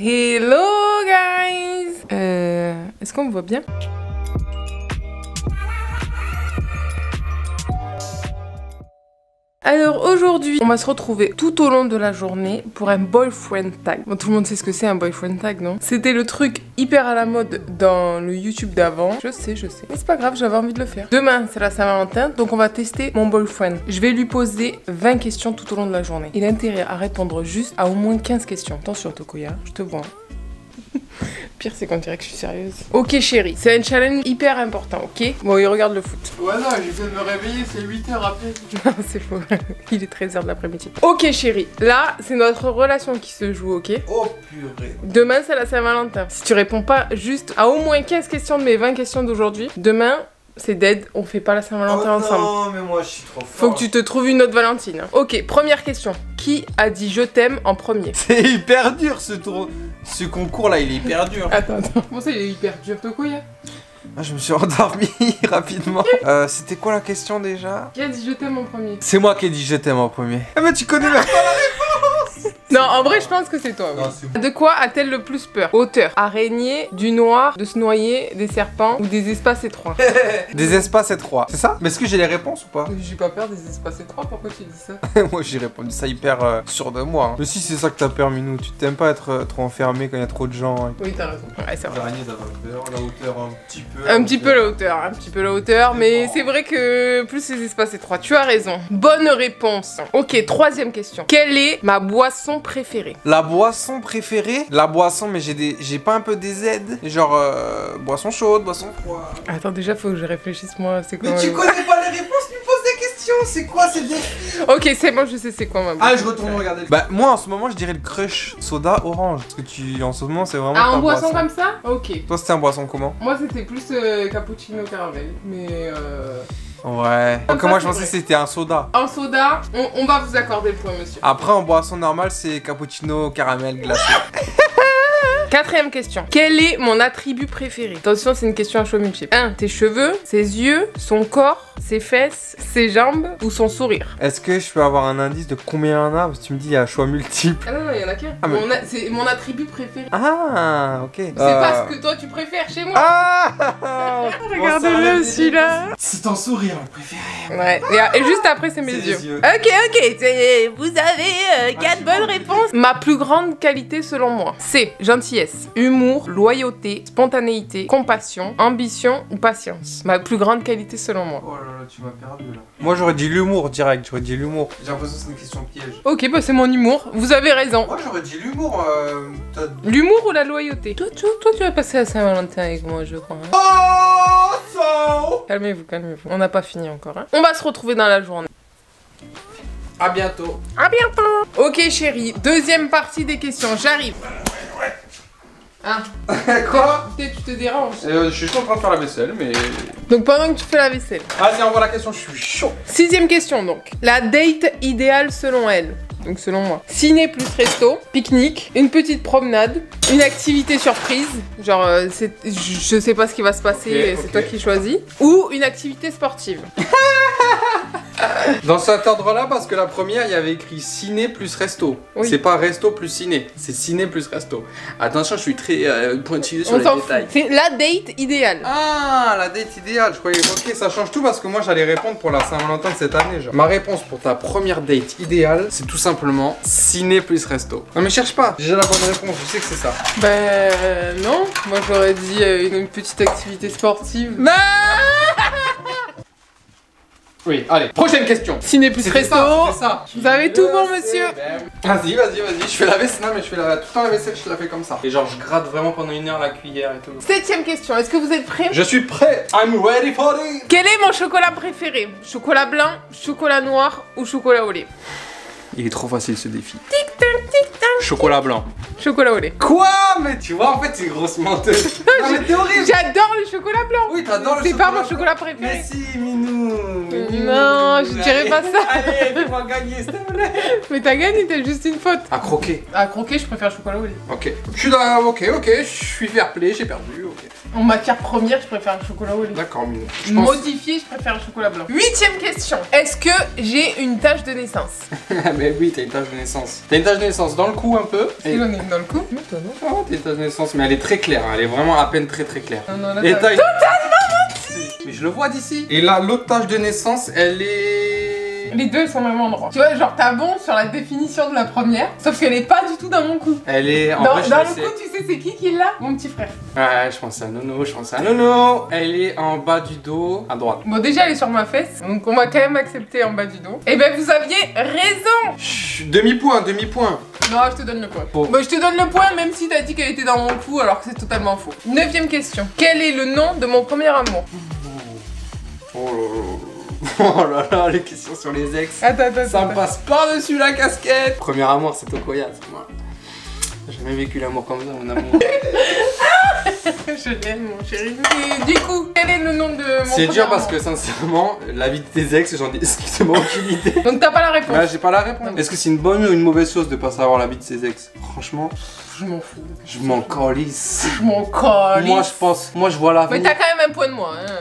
Hello guys. Est-ce qu'on me voit bien? Alors aujourd'hui, on va se retrouver tout au long de la journée pour un boyfriend tag. Bon, tout le monde sait ce que c'est un boyfriend tag, non? C'était le truc hyper à la mode dans le YouTube d'avant. Je sais. Mais c'est pas grave, j'avais envie de le faire. Demain, c'est la Saint-Valentin, donc on va tester mon boyfriend. Je vais lui poser 20 questions tout au long de la journée. Il a intérêt à répondre juste à au moins 15 questions. Attention Tokoya, je te vois. Pire, c'est qu'on dirait que je suis sérieuse. Ok chérie, c'est un challenge hyper important, ok? Bon, il regarde le foot. Ouais non, je viens de me réveiller, c'est 8h après. Non, c'est faux. Il est 13h de l'après-midi. Ok chérie, là, c'est notre relation qui se joue, ok? Oh purée. Demain, c'est la Saint-Valentin. Si tu réponds pas juste à au moins 15 questions de mes 20 questions d'aujourd'hui, demain, c'est dead, on fait pas la Saint-Valentin ensemble. Non, mais moi je suis trop fort. Faut que tu te trouves une autre Valentine. Ok, première question. Qui a dit je t'aime en premier? C'est hyper dur ce concours là, il est hyper dur. Attends. Comment ça, il est hyper dur, Tokoya? Ah, je me suis endormi rapidement. C'était quoi la question déjà? Qui a dit je t'aime en premier? C'est moi qui ai dit je t'aime en premier. Ah mais tu connais même pas la réponse. Non, en vrai, je pense que c'est toi. Oui. Non, c'est bon. De quoi a-t-elle le plus peur? Hauteur, araignée, du noir, de se noyer, des serpents ou des espaces étroits? Des espaces étroits. C'est ça? Mais est-ce que j'ai les réponses ou pas? J'ai pas peur des espaces étroits, pourquoi tu dis ça? Moi j'ai répondu ça hyper sûr de moi. Hein. Mais si c'est ça que t'as peur, Minou, tu t'aimes pas être trop enfermé quand il y a trop de gens. Hein. Oui, t'as raison. Ouais, c'est vrai. L'araignée, t'as pas peur. La hauteur, un petit peu. Un petit peu la hauteur, mais c'est vrai que plus les espaces étroits. Tu as raison. Bonne réponse. Ok, troisième question. Quelle est ma boisson préférée? La boisson préférée? La boisson, mais j'ai pas un peu des aides? Genre, boisson chaude, boisson froide. Attends, déjà, faut que je réfléchisse, moi. C'est quoi? Mais tu connais pas les réponses, tu me poses des questions. C'est quoi ces défis? Ok, c'est bon, je sais c'est quoi ma boisson. Ah, je retourne regarder. Bah, moi en ce moment, je dirais le crush soda orange. Parce que en ce moment, c'est vraiment. Ah, ta en boisson comme ça? Ok. Toi, c'était un boisson comment? Moi, c'était plus cappuccino caramel, mais Ouais. Comme Donc, ça, moi, c'est je pensais vrai. que c'était un soda. en soda, on va vous accorder le point, monsieur. Après, en boisson normale, c'est cappuccino caramel glacé. Quatrième question. Quel est mon attribut préféré? Attention, c'est une question à choix multiple. 1. Tes cheveux, ses yeux, son corps, ses fesses, ses jambes ou son sourire? Est-ce que je peux avoir un indice de combien il y en a? Parce que tu me dis, il y a un choix multiple. Ah non, il y en a qu'un. Ah, mais- C'est mon attribut préféré. Ah, ok. C'est pas ce que toi tu préfères chez moi. Ah Regardez-le celui-là. C'est ton sourire préféré. Ouais, et juste après c'est mes C'est yeux. les yeux. Ok, vous avez 4 bonnes réponses. Ma plus grande qualité selon moi, c'est gentillesse, humour, loyauté, spontanéité, compassion, ambition ou patience. Ma plus grande qualité selon moi. Oh là là, tu m'as perdu là. Moi j'aurais dit l'humour direct, j'aurais dit l'humour. J'ai l'impression que c'est une question piège. Ok, bah c'est mon humour, vous avez raison. Moi j'aurais dit l'humour. L'humour ou la loyauté? Toi tu vas passer à Saint-Valentin avec moi, je crois. Hein. Oh, so. Calmez-vous. On n'a pas fini encore. Hein. On va se retrouver dans la journée. À bientôt. À bientôt. Ok chérie, deuxième partie des questions, j'arrive. Ah, Quoi? tu te déranges. Je suis juste en train de faire la vaisselle, mais. Donc pendant que tu fais la vaisselle. Vas-y, envoie la question, je suis chaud. Sixième question donc. La date idéale selon elle. Donc selon moi. Ciné plus resto, pique-nique, une petite promenade, une activité surprise. Genre, je sais pas ce qui va se passer, c'est toi qui choisis. Ou une activité sportive. Dans cet ordre-là, parce que la première, il y avait écrit ciné plus resto. Oui. C'est pas resto plus ciné, c'est ciné plus resto. Attention, je suis très pointilleux sur On les s'en fout. détails. C'est la date idéale. Ah, la date idéale, je croyais. Ok, ça change tout parce que moi j'allais répondre pour la Saint-Valentin de cette année. Genre. Ma réponse pour ta première date idéale, c'est tout simplement ciné plus resto. Non mais cherche pas, j'ai la bonne réponse, je sais que c'est ça. Ben non, moi j'aurais dit une petite activité sportive. Non. Oui, allez, prochaine question. Ciné plus C'était resto. ça, c'était ça. Vous avez tout bon monsieur. Vas-y, je fais la vaisselle. Non mais je fais tout le temps la vaisselle, je te la fais comme ça. Et genre je gratte vraiment pendant 1 heure la cuillère et tout. Septième question, est-ce que vous êtes prêts? Je suis prêt. I'm ready for it. Quel est mon chocolat préféré? Chocolat blanc, chocolat noir ou chocolat au lait? Il est trop facile ce défi. Tic-tac, tic-tac. Chocolat blanc. Chocolat au lait. Quoi? Mais tu vois, en fait, c'est une grosse menteuse. Non, mais t'es horrible. J'adore le chocolat blanc. Oui, t'adores le C'est chocolat pas mon blanc. chocolat Mais préféré. si, Minou. Non, je dirais pas ça. Allez, fais-moi gagner, s'il te plaît. Mais t'as gagné, t'as juste une faute. À croquer. À croquer, je préfère chocolat au lait. Ok. Je suis là, ok, je suis fair play, j'ai perdu, ok. En matière première, je préfère le chocolat au lait. D'accord, Minou. Je pense... Modifié, je préfère le chocolat blanc. 8ème question. Est-ce que j'ai une tache de naissance? Mais oui, t'as une tache de naissance. T'as une tache de naissance dans le cou un peu. Et j'en ai une dans le cou. Ah, t'as une tache de naissance, mais elle est très claire, hein. Elle est vraiment à peine très claire. Non, là, Et t'as une... totalement menti. Mais je le vois d'ici. Et là, l'autre tache de naissance, elle est... Les deux sont vraiment endroits. Tu vois, genre t'as bon sur la définition de la première, sauf qu'elle est pas du tout dans mon cou. Elle est... En Dans, vrai, je dans la le sais. cou, tu sais c'est qui l'a? Mon petit frère. Ouais, je pense à Nono, Nono. Elle est en bas du dos, à droite. Bon, déjà elle est sur ma fesse, donc on va quand même accepter en bas du dos. Et ben vous aviez raison. Chut, demi-point. Non, je te donne le point. Bon. Bon, je te donne le point même si t'as dit qu'elle était dans mon cou alors que c'est totalement faux. 9ème question. Quel est le nom de mon premier amour? Oh là là, les questions sur les ex. Attends. Ça me passe par-dessus la casquette. Premier amour, c'est Tokoya, c'est moi. J'ai jamais vécu l'amour comme ça, mon amour. Je l'aime, mon chéri. Et du coup, quel est le nom de mon C'est premier dur parce amour? que sincèrement, la vie de tes ex, j'en ai strictement aucune idée. Donc t'as pas la réponse? Là, j'ai pas la réponse. Est-ce que c'est une bonne ou une mauvaise chose de pas savoir la vie de ses ex? Franchement, Je m'en fous. je m'en calisse. Je m'en colle. Moi je vois la Mais vie. t'as quand même un point de moi, hein.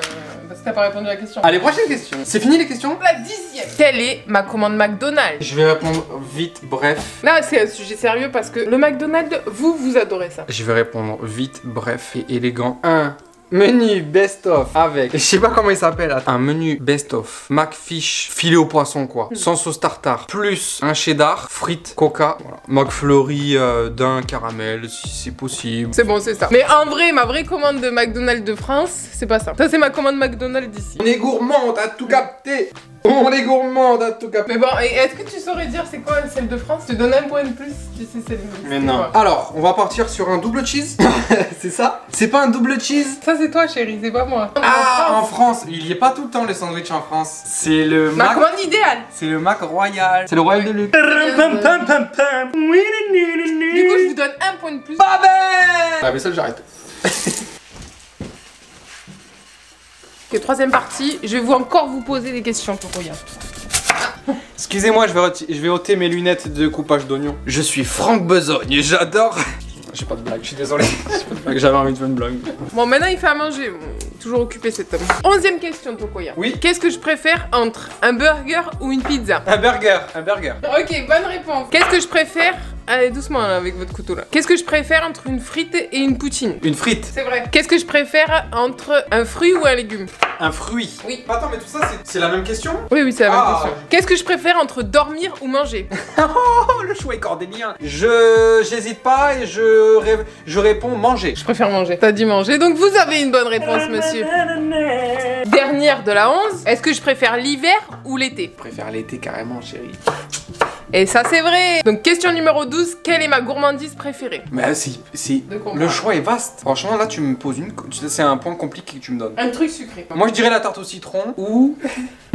Parce que t'as pas répondu à la question. Allez, prochaine question. C'est fini les questions? La 10ème. Quelle est ma commande McDonald's? Je vais répondre vite, bref. Là, c'est un sujet sérieux parce que le McDonald's, vous adorez ça. Je vais répondre vite, bref et élégant. Un menu best-of avec, je sais pas comment il s'appelle, un menu best-of McFish filet au poisson quoi, sans sauce tartare, plus un cheddar, frites, coca, voilà. McFlurry d'un caramel si c'est possible. C'est bon, c'est ça. Mais en vrai, ma vraie commande de McDonald's de France, c'est pas ça. Ça, c'est ma commande McDonald's d'ici. On est gourmand, t'as tout capté. On est gourmand, t'as tout capté. Mais bon, et est-ce que tu saurais dire c'est quoi celle de France? Je te donne un point de plus si tu sais celle de Mais non. Alors, on va partir sur un double cheese. C'est ça? C'est pas un double cheese? Ça, c'est toi, chérie, c'est pas moi. Ah, en France, il y a pas tout le temps les sandwichs en France. C'est le Ma Mac. commande idéale. C'est le Mac Royal. C'est le Royal de Luxe. Du coup, je vous donne un point de plus. Ah mais ça, j'arrête. Ok, 3ème partie, je vais encore vous poser des questions pour regarder. Excusez-moi, je vais ôter mes lunettes de coupage d'oignon. Je suis Franck Besogne et j'adore. J'ai pas de blague, je suis désolé. J'ai pas de blague, j'avais envie de faire une blague. Bon, maintenant il fait à manger. Toujours occupé cet homme. 11ème question, Tokoya. Oui. Qu'est-ce que je préfère entre un burger ou une pizza? Un burger, un burger. Ok, bonne réponse. Qu'est-ce que je préfère? Allez, doucement là, avec votre couteau là. Qu'est-ce que je préfère entre une frite et une poutine? Une frite. C'est vrai. Qu'est-ce que je préfère entre un fruit ou un légume? Un fruit. Oui. Attends, mais tout ça, c'est la même question? Oui, c'est la même Ah. question. Qu'est-ce que je préfère entre dormir ou manger? Oh, le choix est cordélien. J'hésite pas et je réponds manger. Je préfère manger. T'as dit manger, donc vous avez une bonne réponse, monsieur. Dernière de la 11. Est-ce que je préfère l'hiver ou l'été? Je préfère l'été carrément, chérie. Et ça, c'est vrai. Donc, question numéro 12. Quelle est ma gourmandise préférée? Mais De quoi on le parle? choix est vaste. Franchement, là, tu me poses c'est un point compliqué que tu me donnes. Un truc sucré. Moi, je dirais la tarte au citron ou...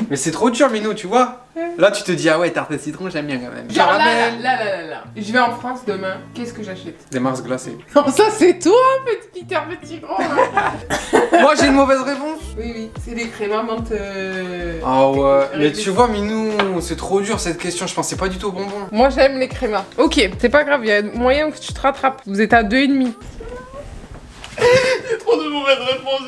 Mais c'est trop dur, Minou, tu vois. Là, tu te dis, ah ouais, tarte au citron, j'aime bien quand même. Genre Caramel. là. Je vais en France demain. Qu'est-ce que j'achète? Des Mars glacés. Non, ça, c'est toi, petit Peter, petit grand. Moi, j'ai une mauvaise réponse. Oui. C'est des crémas menthe. Ah ouais. Mais tu vois, Minou, c'est trop dur cette question. Je pensais pas du tout au bonbon. Moi, j'aime les crémas. Ok, c'est pas grave. Il y a moyen que tu te rattrapes. Vous êtes à 2,5. J'ai trop de mauvaises réponses.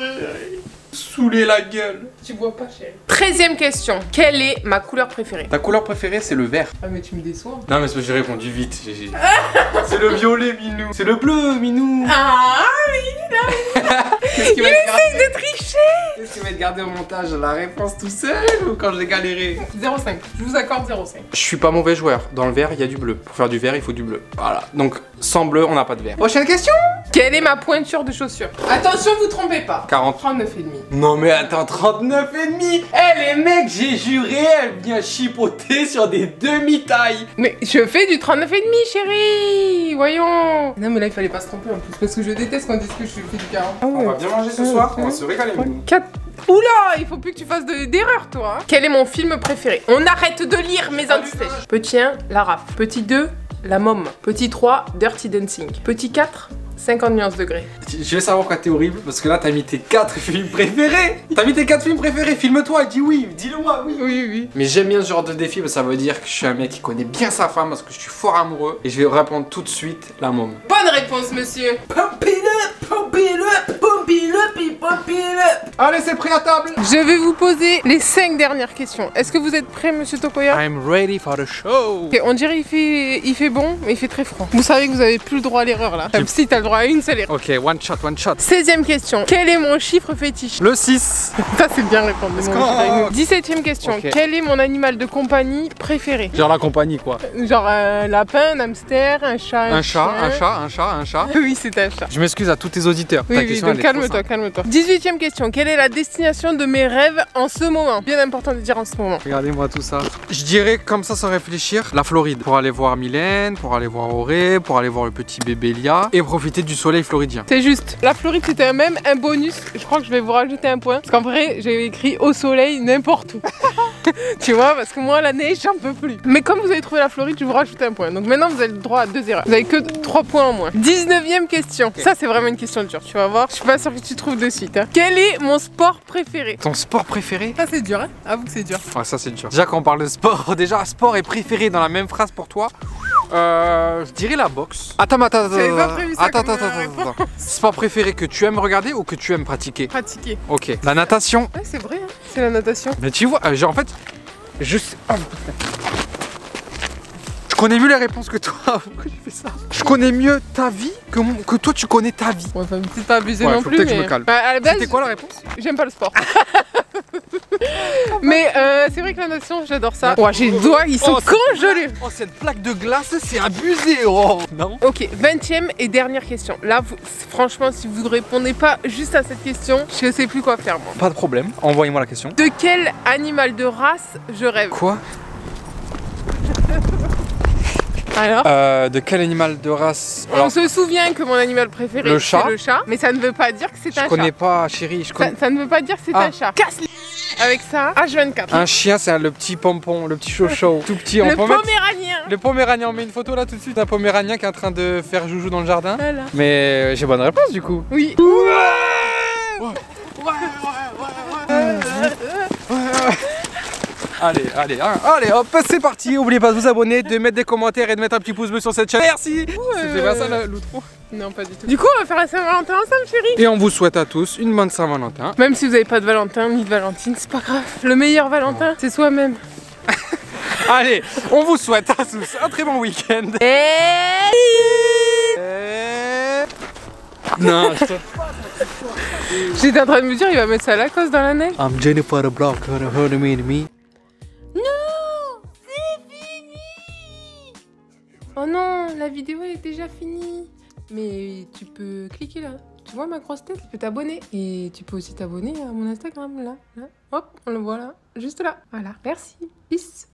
Saouler la gueule. Tu bois pas, chérie. 13ème question. Quelle est ma couleur préférée? Ta couleur préférée, c'est le vert. Ah, mais tu me déçois. Non, mais c'est parce que j'ai répondu vite. C'est le violet, Minou. C'est le bleu, Minou. Ah, Qu'est-ce qui va être gardé de tricher. Qu'est-ce qui va être gardé au montage? La réponse tout seul ou quand j'ai galéré? 0,5. Je vous accorde 0,5. Je suis pas mauvais joueur. Dans le vert, il y a du bleu. Pour faire du vert, il faut du bleu. Voilà. Donc, sans bleu, on n'a pas de vert. Prochaine question. Quelle est ma pointure de chaussure? Attention, vous trompez pas. 40. 39,5. Non mais attends, 39 et demi. Eh les mecs, j'ai juré, elle vient chipoter sur des demi-tailles. Mais je fais du 39,5, chérie. Voyons. Non, mais là, il fallait pas se tromper en plus. Parce que je déteste qu'on dise que je fais du 40. Ah On va bien manger ce soir, on va se régaler. 4. Oula, il faut plus que tu fasses d'erreur, toi. Hein. Quel est mon film préféré? On arrête de lire mes indices. Petit 1, La Raf. Petit 2, La Môme. Petit 3, Dirty Dancing. Petit 4, 50 nuances degrés. Je veux savoir pourquoi t'es horrible, parce que là t'as mis tes 4 films préférés. T'as mis tes 4 films préférés, filme-toi, dis oui, dis-le-moi, oui. Oui. Mais j'aime bien ce genre de défi, parce que ça veut dire que je suis un mec qui connaît bien sa femme, parce que je suis fort amoureux. Et je vais répondre tout de suite, la môme. Bonne réponse, monsieur. Pump it up, pump it up, pump it up, pump it up. Allez, c'est prêt à table. Je vais vous poser les 5 dernières questions. Est-ce que vous êtes prêt, monsieur Tokoya? I'm ready for the show. Ok, on dirait il fait bon, mais il fait très froid. Vous savez que vous avez plus le droit à l'erreur là. Comme si t'as le droit à une seule erreur. Ok, one shot, one shot. 16e question. Quel est mon chiffre fétiche? Le 6. Ça c'est bien répondre. 17e question. Ok. Quel est mon animal de compagnie préféré? Genre la compagnie quoi. Genre un lapin, un hamster, un chat, Un chat, chien. un chat, un chat, un chat. Oui, c'est un chat. Je m'excuse à tous tes auditeurs. Oui, Ta oui, question, donc elle est trop calme-toi, simple. calme-toi. 18e question. Quelle est la destination de mes rêves en ce moment? Bien important de dire en ce moment. Regardez-moi tout ça. Je dirais comme ça sans réfléchir, la Floride. Pour aller voir Mylène, pour aller voir Auré, pour aller voir le petit bébé Lia et profiter du soleil floridien. C'est juste. La Floride c'était même un bonus. Je crois que je vais vous rajouter un point. Parce qu'en vrai, j'ai écrit au soleil n'importe où. Tu vois, parce que moi la neige j'en peux plus. Mais comme vous avez trouvé la Floride, je vais vous rajouter un point. Donc maintenant vous avez le droit à 2 erreurs. Vous avez que 3 points en moins. 19e question. Okay. Ça c'est vraiment une question dure, tu vas voir. Je suis pas sûre que tu trouves de suite. Hein. Quel est mon sport préféré? Ton sport préféré? Ça c'est dur, hein. Avoue que c'est dur. Ouais, ça c'est dur. Déjà quand on parle de sport, déjà sport est préféré dans la même phrase pour toi. Je dirais la boxe. Attends. Sport préféré que tu aimes regarder ou que tu aimes pratiquer? Pratiquer. Ok. La natation. Ouais, c'est vrai, hein. C'est la natation. Mais tu vois, genre en fait, je sais. Oh, je connais mieux les réponses que toi. Pourquoi tu fais ça? Je connais mieux ta vie que toi tu connais ta vie. Ouais, peut-être pas abuser ouais, non faut plus. Peut-être mais... que je me calme. Bah, à la base, c'était quoi la réponse? J'aime pas le sport. Mais c'est vrai que la natation, j'adore ça. Ouais, j'ai les doigts, ils sont congelés. Oh, cette plaque de glace, c'est abusé. Oh, non. Ok, 20e et dernière question. Là, franchement, si vous ne répondez pas juste à cette question, je sais plus quoi faire, moi. Pas de problème. Envoyez-moi la question. De quel animal de race je rêve? Quoi? Alors de quel animal de race? On se souvient que mon animal préféré c'est le chat, mais ça ne veut pas dire que c'est un chat. Je connais pas, chérie. Ça ne veut pas dire que c'est un chat. Casse avec ça, H24. Un chien, c'est le petit pompon, le petit chocho, tout petit. Le poméranien. Le poméranien, on met une photo là tout de suite, un poméranien qui est en train de faire joujou dans le jardin. Voilà. Mais j'ai bonne réponse du coup. Oui. Allez, hop, c'est parti. N'oubliez pas de vous abonner, de mettre des commentaires et de mettre un petit pouce bleu sur cette chaîne. Merci. C'était pas ça l'outro? Non, pas du tout. Du coup, on va faire la Saint-Valentin ensemble, chérie. Et on vous souhaite à tous une bonne Saint-Valentin. Même si vous n'avez pas de Valentin ni de Valentine, c'est pas grave. Le meilleur Valentin, c'est soi-même. Allez, on vous souhaite à tous un très bon week-end. Non, j'étais en train de me dire, il va mettre ça à la cause dans la neige. I'm Jennifer the Block, heard me. Non, c'est fini. Oh non, la vidéo est déjà finie. Mais tu peux cliquer là. Tu vois ma grosse tête, tu peux t'abonner. Et tu peux aussi t'abonner à mon Instagram là. Hop, on le voit là, juste là. Voilà, merci. Peace.